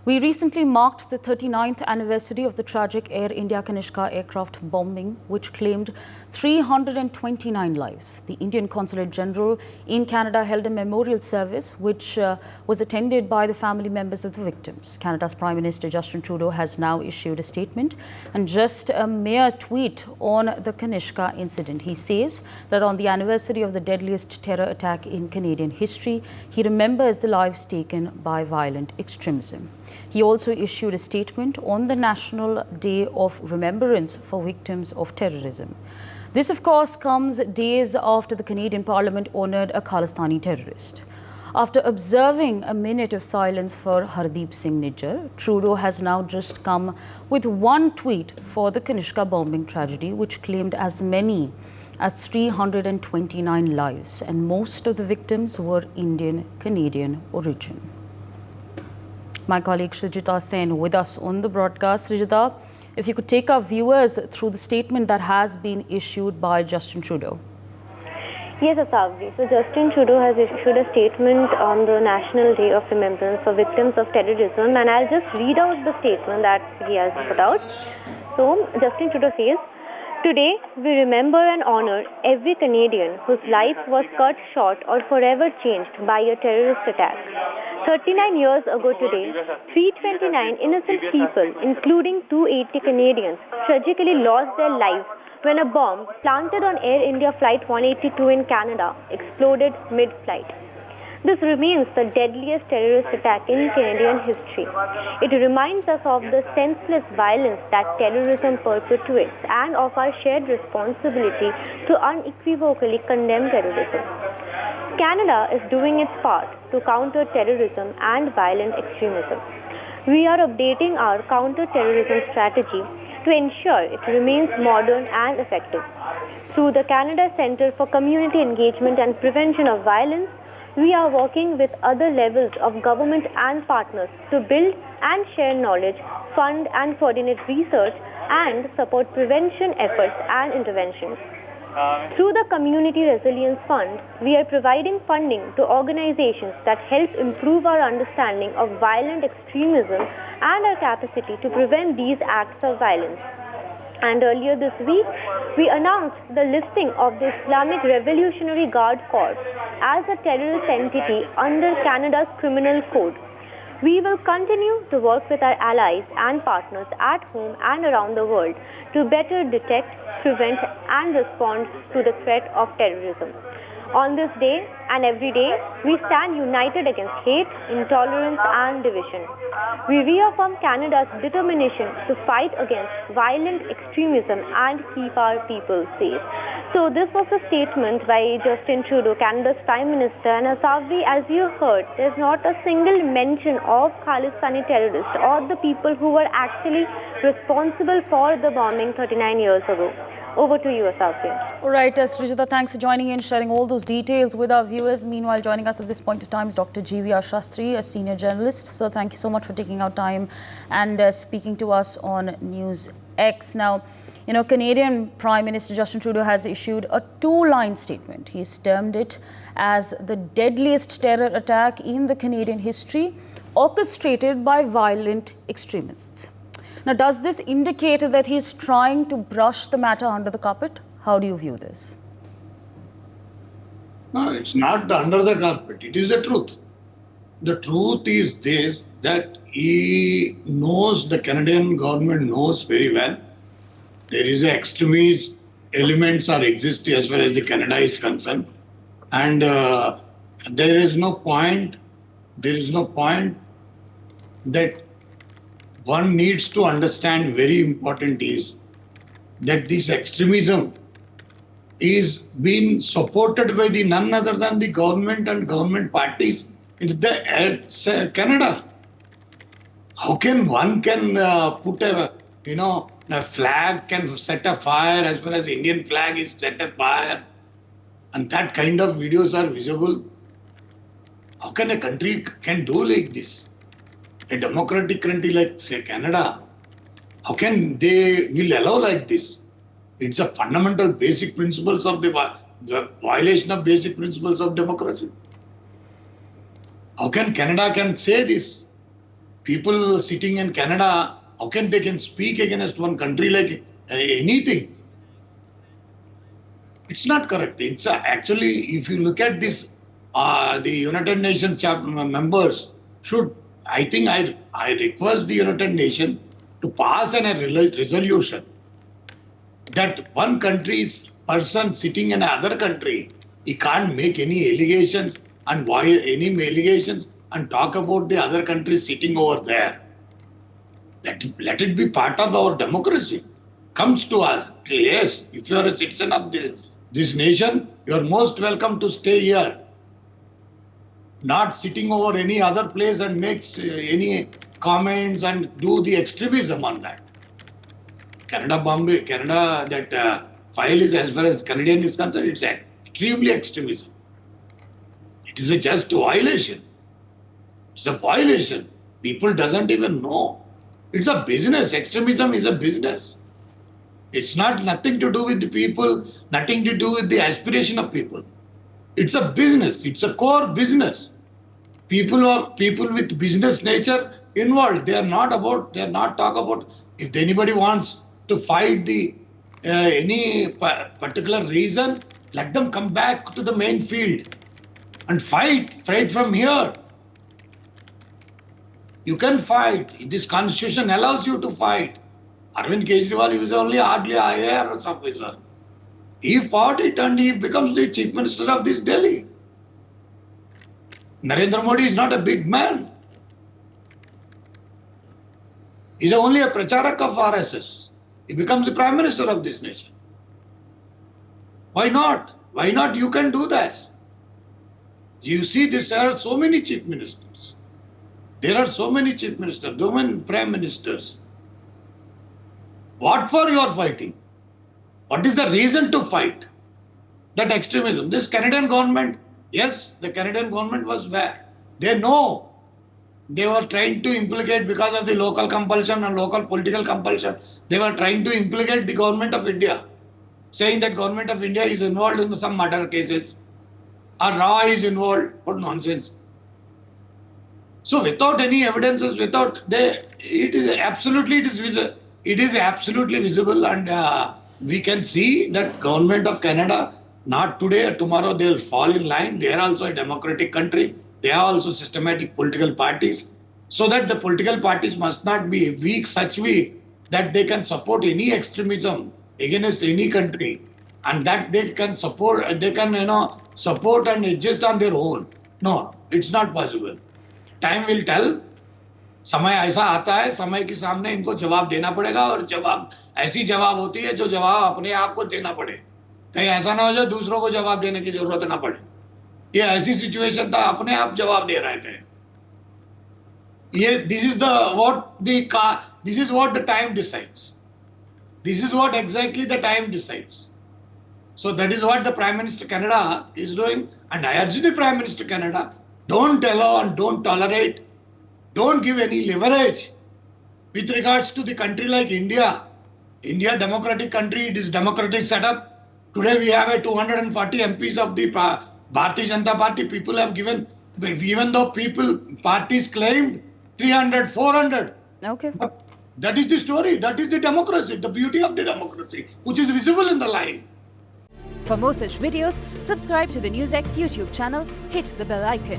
We recently marked the 39th anniversary of the tragic Air India Kanishka aircraft bombing, which claimed 329 lives. The Indian Consulate General in Canada held a memorial service, which was attended by the family members of the victims. Canada's Prime Minister Justin Trudeau has now issued a statement and just a mere tweet on the Kanishka incident. He says that on the anniversary of the deadliest terror attack in Canadian history, he remembers the lives taken by violent extremism. He also issued a statement on the National Day of Remembrance for Victims of Terrorism. This, of course, comes days after the Canadian Parliament honoured a Khalistani terrorist. After observing a minute of silence for Hardeep Singh Nijjar, Trudeau has now just come with one tweet for the Kanishka bombing tragedy, which claimed as many as 329 lives, and most of the victims were Indian-Canadian origin. My colleague Srijita Sen with us on the broadcast. Srijita, if you could take our viewers through the statement that has been issued by Justin Trudeau. Yes, Asavri. So Justin Trudeau has issued a statement on the National Day of Remembrance for Victims of Terrorism, and I'll just read out the statement that he has put out. So Justin Trudeau says, "Today, we remember and honor every Canadian whose life was cut short or forever changed by a terrorist attack. 39 years ago today, 329 innocent people, including 280 Canadians, tragically lost their lives when a bomb planted on Air India Flight 182 in Canada exploded mid-flight. This remains the deadliest terrorist attack in Canadian history. It reminds us of the senseless violence that terrorism perpetuates and of our shared responsibility to unequivocally condemn terrorism. Canada is doing its part to counter terrorism and violent extremism. We are updating our counter-terrorism strategy to ensure it remains modern and effective. Through the Canada Centre for Community Engagement and Prevention of Violence, we are working with other levels of government and partners to build and share knowledge, fund and coordinate research, and support prevention efforts and interventions. Through the Community Resilience Fund, we are providing funding to organizations that help improve our understanding of violent extremism and our capacity to prevent these acts of violence. And earlier this week, we announced the listing of the Islamic Revolutionary Guard Corps as a terrorist entity under Canada's Criminal Code. We will continue to work with our allies and partners at home and around the world to better detect, prevent, and respond to the threat of terrorism. On this day and every day, we stand united against hate, intolerance, and division. We reaffirm Canada's determination to fight against violent extremism and keep our people safe." So this was a statement by Justin Trudeau, Canada's Prime Minister. And Asavri, as you heard, there's not a single mention of Khalistani terrorists or the people who were actually responsible for the bombing 39 years ago. Over to you, Asavri. All right, Srijita, thanks for joining in, sharing all those details with our viewers. Meanwhile, joining us at this point of time is Dr. GVR Shastri, a senior journalist. So thank you so much for taking out time and speaking to us on NewsX. Now, you know, Canadian Prime Minister Justin Trudeau has issued a two-line statement. He's termed it as the deadliest terror attack in the Canadian history, orchestrated by violent extremists. Now, does this indicate that he's trying to brush the matter under the carpet? How do you view this? No, it's not under the carpet. It is the truth. The truth is this, that he knows, the Canadian government knows very well, there is a extremist elements are existing as far as the Canada is concerned. And there is no point that one needs to understand. Very important is that this extremism is being supported by the none other than the government and government parties in the Canada. How can one put a flag can set a fire as far as Indian flag is set a fire, and that kind of videos are visible? How can a country can do like this? A democratic country like, say, Canada, how can they will allow like this? It's a fundamental basic principles of the violation of basic principles of democracy. How can Canada can say this? people sitting in Canada, how can they can speak against one country like anything? It's not correct. It's actually, if you look at this, the United Nations members should, I think I request the United Nations to pass a resolution that one country's person sitting in another country, he can't make any allegations and why any allegations and talk about the other country sitting over there. Let it be part of our democracy. Comes to us. Yes, if you are a citizen of this nation, you are most welcome to stay here. Not sitting over any other place and makes any comments and do the extremism on that. Canada, that file is, as far as Canadian is concerned, it's extremely extremism. It is a just violation. It's a violation. People doesn't even know. It's a business. Extremism is a business. It's not nothing to do with the people, nothing to do with the aspiration of people. It's a business. It's a core business. People with business nature involved. They are not talk about if anybody wants to fight the any particular reason, let them come back to the main field and fight from here. You can fight. This constitution allows you to fight. Arvind Kejriwal, he was only hardly an IAS officer. He fought it and he becomes the chief minister of this Delhi. Narendra Modi is not a big man. He's only a pracharak of RSS. He becomes the prime minister of this nation. Why not? Why not? You can do that. You see, there are so many chief ministers. There are so many chief ministers, so many prime ministers. What for you are fighting? What is the reason to fight? That extremism. This Canadian government, yes, the Canadian government was where? They know they were trying to implicate because of the local compulsion and local political compulsion. They were trying to implicate the government of India, saying that government of India is involved in some murder cases or Raw is involved. What nonsense. So without any evidences, it is absolutely visible, and we can see that government of Canada, not today or tomorrow, they will fall in line. They are also a democratic country. They are also systematic political parties. So that the political parties must not be such weak that they can support any extremism against any country, and that they can support and adjust on their own. No, it's not possible. Time will tell. समय ऐसा आता है, समय के सामने इनको जवाब देना पड़ेगा, और जवाब ऐसी जवाब होती है जो जवाब अपने आप को देना पड़े. कहीं ऐसा ना हो जाए दूसरों को जवाब देने की जरूरत ना पड़े. ये ऐसी सिचुएशन था, अपने आप जवाब दे रहे थे. This is what the time decides. This is what exactly the time decides. So that is what the Prime Minister Canada is doing, and I urge the Prime Minister Canada, don't allow and don't tolerate, don't give any leverage with regards to the country like India. India, democratic country, it is democratic setup. Today we have a 240 MPs of the Bharatiya Janata Party. People have given, even though parties claimed 300, 400. Okay. But that is the story. That is the democracy, the beauty of the democracy, which is visible in the line. For more such videos, subscribe to the NewsX YouTube channel, hit the bell icon.